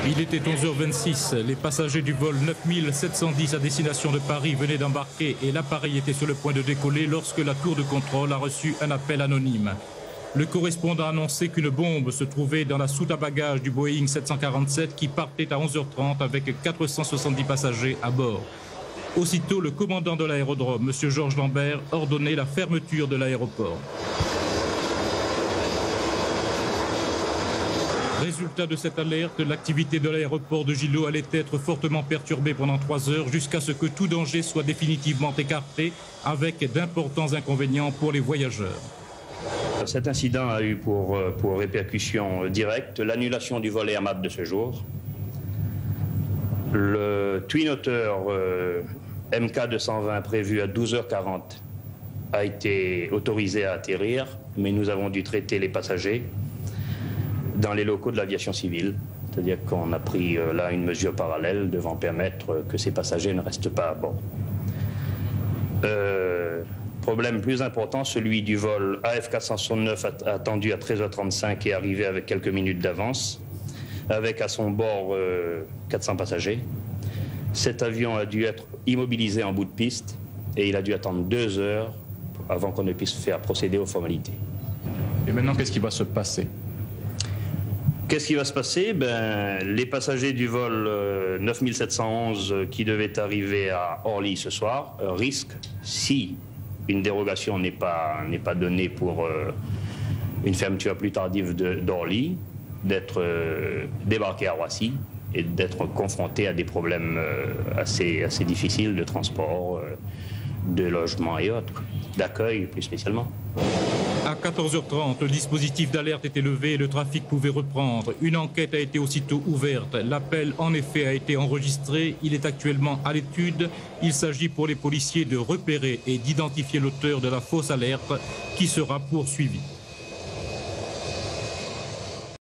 Il était 11h26. Les passagers du vol 9710 à destination de Paris venaient d'embarquer et l'appareil était sur le point de décoller lorsque la tour de contrôle a reçu un appel anonyme. Le correspondant a annoncé qu'une bombe se trouvait dans la soute à bagages du Boeing 747 qui partait à 11h30 avec 470 passagers à bord. Aussitôt, le commandant de l'aérodrome, M. Georges Lambert, ordonnait la fermeture de l'aéroport. Résultat de cette alerte, l'activité de l'aéroport de Gillot allait être fortement perturbée pendant 3 heures jusqu'à ce que tout danger soit définitivement écarté avec d'importants inconvénients pour les voyageurs. Cet incident a eu pour répercussion directe l'annulation du vol Air Mat de ce jour. Le Twin Otter MK220 prévu à 12h40 a été autorisé à atterrir, mais nous avons dû traiter les passagers dans les locaux de l'aviation civile. C'est-à-dire qu'on a pris là une mesure parallèle devant permettre que ces passagers ne restent pas à bord. Problème plus important, celui du vol AF469 attendu à 13h35 et arrivé avec quelques minutes d'avance, avec à son bord 400 passagers. Cet avion a dû être immobilisé en bout de piste et il a dû attendre 2 heures avant qu'on ne puisse faire procéder aux formalités. Et maintenant, qu'est-ce qui va se passer ? Qu'est-ce qui va se passer ? Les passagers du vol 9711 qui devaient arriver à Orly ce soir risquent, si une dérogation n'est pas donnée pour une fermeture plus tardive d'Orly, d'être débarqués à Roissy et d'être confrontés à des problèmes assez difficiles de transport, de logement et autres, d'accueil plus spécialement. À 14h30, le dispositif d'alerte était levé et le trafic pouvait reprendre. Une enquête a été aussitôt ouverte. L'appel, en effet, a été enregistré. Il est actuellement à l'étude. Il s'agit pour les policiers de repérer et d'identifier l'auteur de la fausse alerte qui sera poursuivi.